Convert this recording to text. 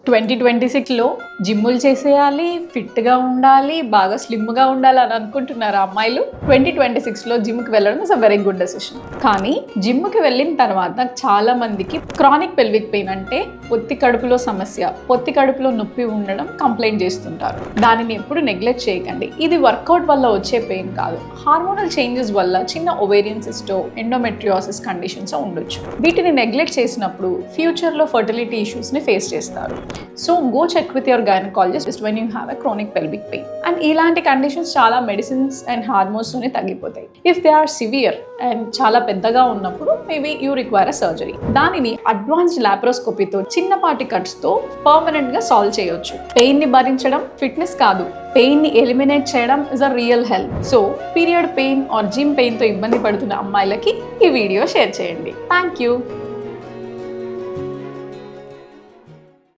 2026లో జిమ్ములు చేసేయాలి, ఫిట్గా ఉండాలి, బాగా స్లిమ్గా ఉండాలి అని అనుకుంటున్నారు అమ్మాయిలు. 2026లో జిమ్కి వెళ్ళడం is a very good decision. కానీ జిమ్కి వెళ్ళిన తర్వాత చాలా మందికి క్రానిక్ పెల్విక్ పెయిన్ అంటే పొత్తి కడుపులో సమస్య, పొత్తి కడుపులో నొప్పి ఉండడం కంప్లైంట్ చేస్తుంటారు. దానిని ఎప్పుడు నెగ్లెక్ట్ చేయకండి. ఇది వర్కౌట్ వల్ల వచ్చే పెయిన్ కాదు, హార్మోనల్ చేంజెస్ వల్ల చిన్న ఓవేరియన్ సిస్టో, ఎండోమెట్రియోసిస్ కండిషన్స్ ఉండొచ్చు. వీటిని నెగ్లెక్ట్ చేసినప్పుడు ఫ్యూచర్లో ఫర్టిలిటీ ఇష్యూస్ని ఫేస్ చేస్తారు. So go check with your gynaecologist when you have a chronic pelvic pain. And ఇలాంటి కండిషన్స్ చాలా మెడిసిన్స్ అండ్ హార్మోన్స్తోనే తగ్గిపోతాయి. If they are severe and చాలా పెద్దగా ఉన్నప్పుడు maybe you require a surgery. దానిని అడ్వాన్స్డ్ లాప్రోస్కోపీతో చిన్నపాటి కట్స్తో పర్మనెంట్గా సాల్వ్ చేయొచ్చు. పెయిన్ని భరించడం ఫిట్నెస్ కాదు, పెయిన్ని ఎలిమినేట్ చేయడం is a real health. So period pain or gym పెయిన్తో ఇబ్బంది పడుతున్న అమ్మాయిలకి ఈ వీడియో షేర్ చేయండి. Thank you.